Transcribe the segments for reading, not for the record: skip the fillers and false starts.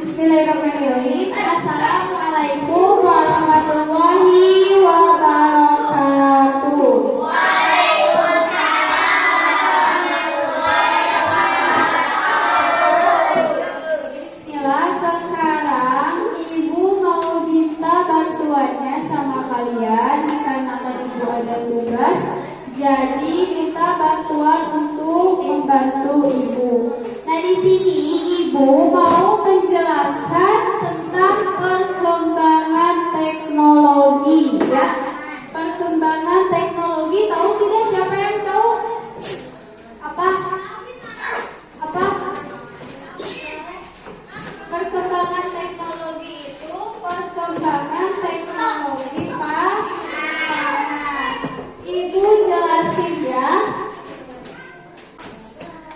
Bismillahirrahmanirrahim. Assalamualaikum warahmatullahi wabarakatuh. Bismillah, sekarang Ibu mau minta bantuannya sama kalian karena kan Ibu ada tugas. Jadi minta bantuan untuk membantu Ibu. Nah, di sini Ibu mau menjelaskan tentang perkembangan teknologi, ya. Perkembangan teknologi, tahu tidak? Siapa yang tahu? Apa? Perkembangan teknologi itu perkembangan teknologi pangan. Ibu jelasin ya.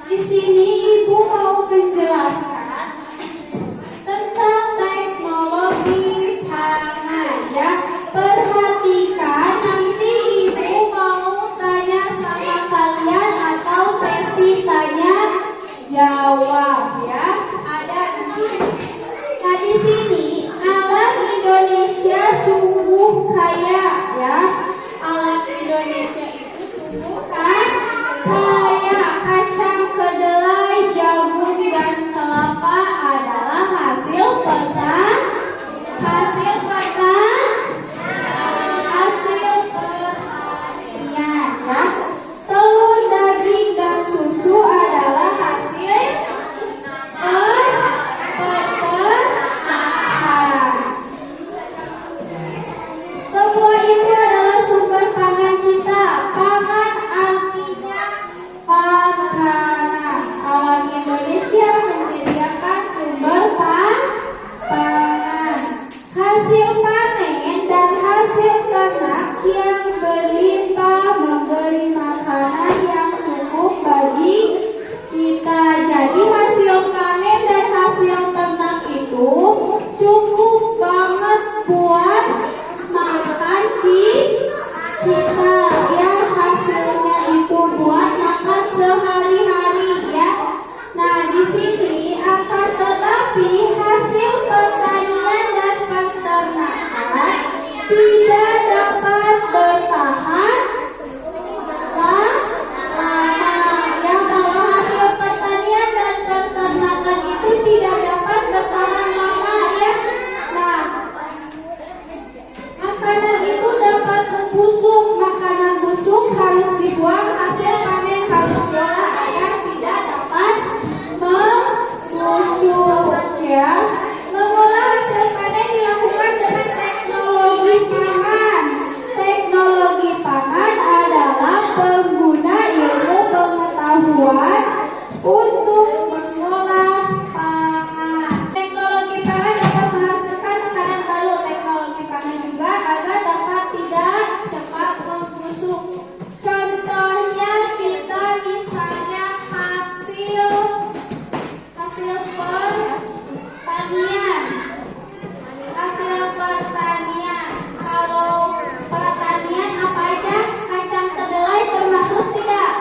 Di sini Ibu mau menjelaskan tentang teknologi pangan, ya. Perhatikan, nanti Ibu mau tanya sama kalian atau sesi tanya jawab, ya. Ada nanti. Nah, di sini alam Indonesia sungguh kaya, ya. Alam Indonesia itu sungguh kaya. Kacang kedelai, jagung, dan kelapa adalah hasil pertanian, ya. Telur, daging, dan susu adalah hasil peternakan. Semua itu adalah sumber pangan kita. Pangan artinya makanan. Alam Indonesia menyediakan sumber pangan. Hasil panen dan hasil ternak yang berlimpah memberi makanan yang cukup bagi kita. Jadi hasil panen dan hasil ternak itu cukup banget buat makan kita, ya. Hasilnya itu buat makan sehari-hari, ya. Nah, di sini akan tetapi hasil pertanian dan peternakan tidak dapat bertahan lama, ya. Kalau hasil pertanian dan peternakan itu tidak dapat bertahan lama, ya. Nah, makanan itu dapat membusuk. Makanan busuk harus dibuang, hasil panen harus diolah agar tidak dapat membusuk, ya. Mengolah hasil panen dilakukan dengan teknologi pangan. Teknologi pangan adalah pengguna ilmu pengetahuan untuk mengolah pangan. Teknologi pangan dapat menghasilkan makanan baru. Teknologi pangan juga agar dapat tidak cepat membusuk. Contohnya kita misalnya hasil pertanian. Kalau pertanian apa aja? Kacang kedelai termasuk tidak?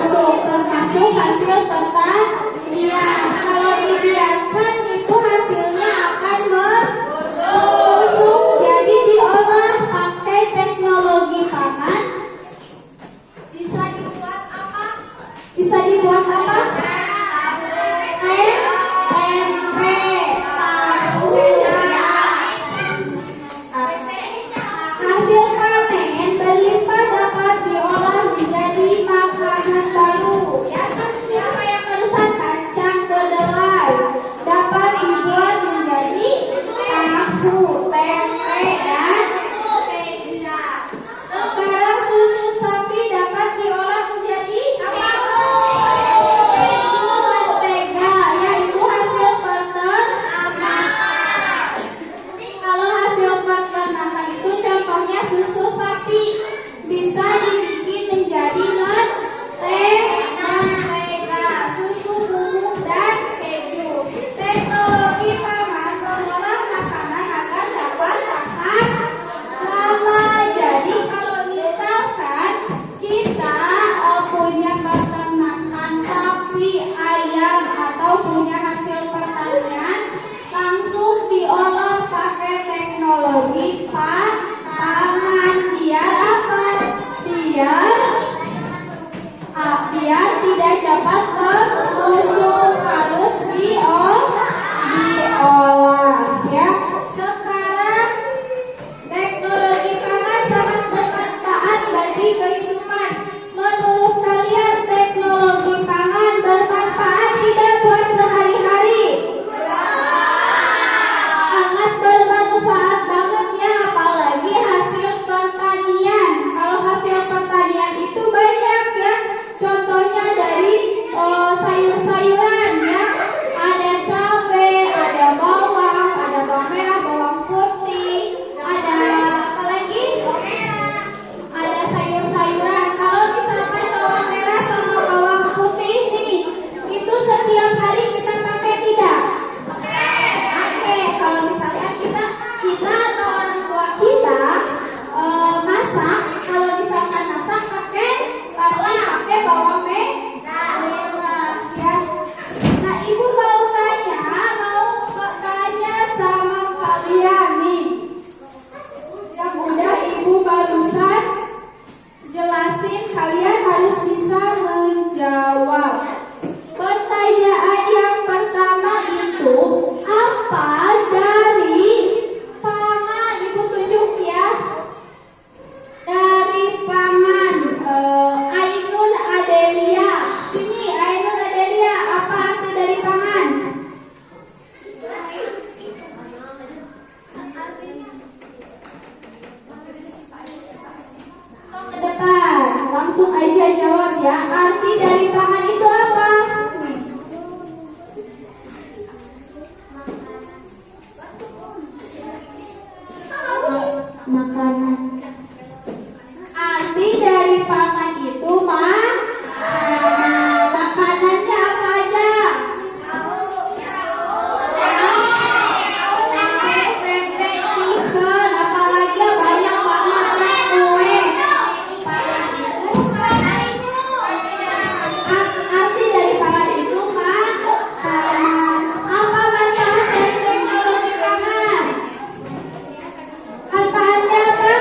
Termasuk hasil pertanian. Kalau dibiarkan itu hasilnya akan membusuk. Jadi diolah pakai teknologi pangan. Bisa dibuat apa? Tempe, tahu, ya. Hasil panen berlimpah dapat diolah menjadi makanan baru, ya. Seperti apa yang barusan, kacang kedelai dapat dibuat menjadi tahu, tempe, dan pizza. Sekarang susu sapi dapat diolah menjadi apa? biar tidak cepat membusuk, harus diolah ya. Sekarang teknologi pangan sangat bermanfaat bagi kehidupan. Menurut kalian teknologi pangan bermanfaat tidak buat sehari-hari? Sangat bermanfaat banget ya, apalagi hasil pertanian. Kalau hasil pertanian itu banyak ya. Contohnya dari sayur-sayuran ya. Ada cabai, ada bawang, ada bawang merah, bawang putih, ada apa lagi? Ada sayur-sayuran. Kalau misalkan bawang merah sama bawang putih nih, itu setiap hari kita pakai tidak? Pakai. Kalau misalkan kita atau orang tua kita masak, kalau misalkan masak pasti pakai bawang merah ya. Nah, ibu mau tanya sama kalian nih. Yang udah ibu barusan jelasin, kalian harus bisa menjawab. Pertanyaan yang pertama itu, apa dari pangan? Ibu tunjuk ya. Dari pangan. Ainun Adelia. Sini Ainun Adelia, apa arti dari pangan? Sok ke depan, langsung aja jawab ya. Arti dari pangan itu apa? Makanan. Arti dari pangan itu makanannya apa aja? Tempe, chicken, apalagi banyak banget kue. Arti dari pangan itu makanan. Apa manfaat dari teknologi pangan? Manfaatnya apa?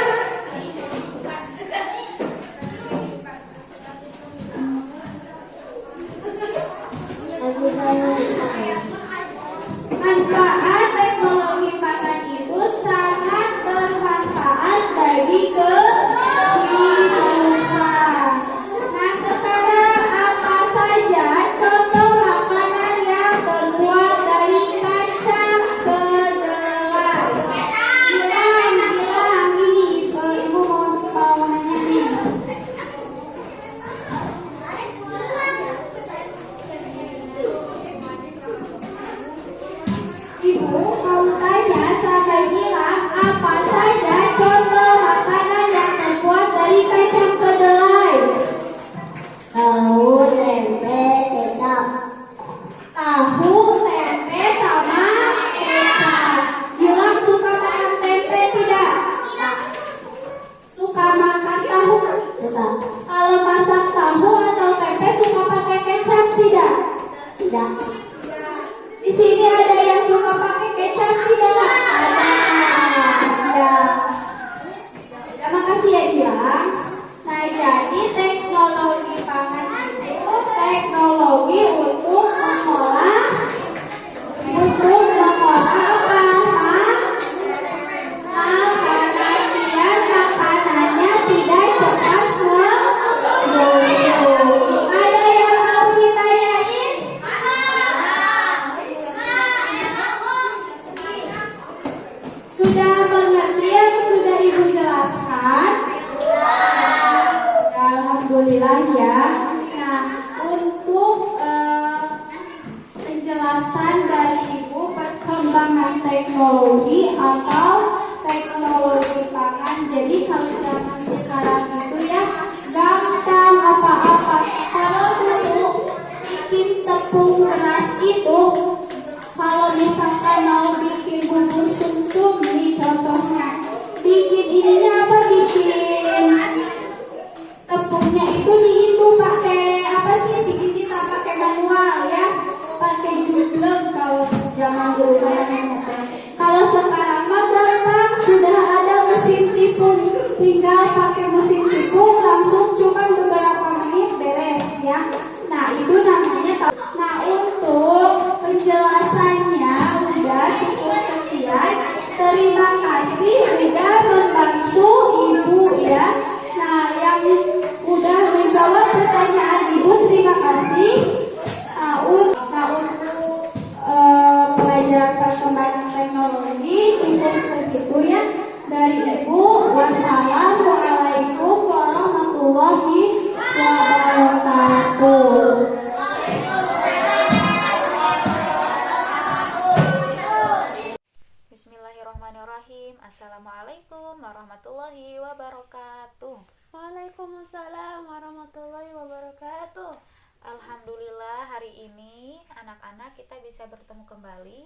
Manfaat teknologi pangan itu sangat bermanfaat bagi kehidupan. Nah, sekarang apa saja contoh makanan yang terbuat dari kacang kedelai? Bilang ini, ibu mau nanya nih. Ibu mau tanya sama Gilang, apa saja contoh makanan yang terbuat dari kacang kedelai? Tahu, tempe, kecap. Tahu, tempe, sama kecap. Gilang suka makan tempe tidak? Suka makan tahu? Suka. Kalau masak tahu atau tempe suka pakai kecap tidak? Tidak. Di sini ada yang suka pakai kecap tidak? Ada. Terima kasih ya Gilang. Nah, jadi teknologi pangan itu teknologi untuk mengolah apa? Makanan biar makanannya tidak cepat membusuk. Ada yang mau ditanyain? Sudah mengerti yang sudah ibu jelaskan? Alhamdulillah ya. Nah, untuk penjelasan dari ibu perkembangan teknologi atau teknologi pangan. Jadi kalau zaman sekarang itu ya gampang apa-apa. Kalau dulu bikin tepung beras itu, kalau misalkan mau bikin bubur sumsum nih contohnya, bikin ininya apa? Bikin tepungnya itu dihitung pakai apa sih? Bikin kita pakai manual ya, pakai judlem kalau zaman dulu ya. Kalau sekarang mah gampang, sudah ada mesin tipung, tinggal pakai mesin tipung langsung cuma beberapa menit beres ya. warahmatullahi wabarakatuh. Waalaikumsalam warahmatullahi wabarakatuh. Alhamdulillah hari ini anak-anak kita bisa bertemu kembali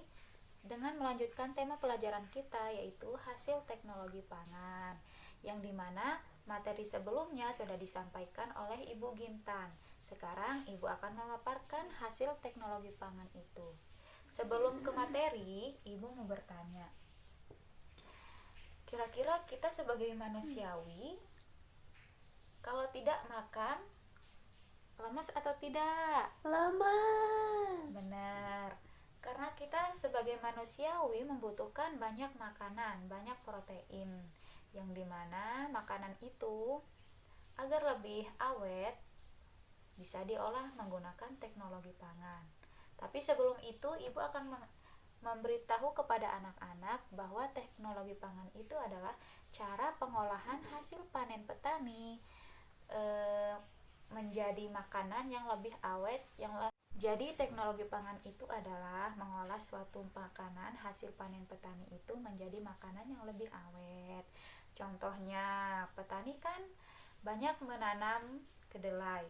dengan melanjutkan tema pelajaran kita, yaitu hasil teknologi pangan, yang dimana materi sebelumnya sudah disampaikan oleh Ibu Gintan. Sekarang Ibu akan memaparkan hasil teknologi pangan itu. Sebelum ke materi, Ibu mau bertanya, kira-kira kita sebagai manusiawi kalau tidak makan lemas atau tidak? Lemas. Benar, karena kita sebagai manusiawi membutuhkan banyak makanan, banyak protein, yang dimana makanan itu agar lebih awet bisa diolah menggunakan teknologi pangan. Tapi sebelum itu Ibu akan memberitahu kepada anak-anak bahwa teknologi pangan itu adalah cara pengolahan hasil panen petani menjadi makanan yang lebih awet. Jadi teknologi pangan itu adalah mengolah suatu makanan hasil panen petani itu menjadi makanan yang lebih awet. Contohnya, petani kan banyak menanam kedelai.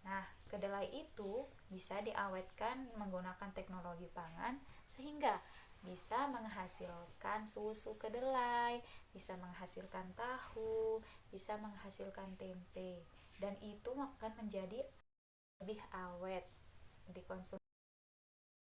Nah, kedelai itu bisa diawetkan menggunakan teknologi pangan sehingga bisa menghasilkan susu kedelai, bisa menghasilkan tahu, bisa menghasilkan tempe, dan itu akan menjadi lebih awet dikonsumsi.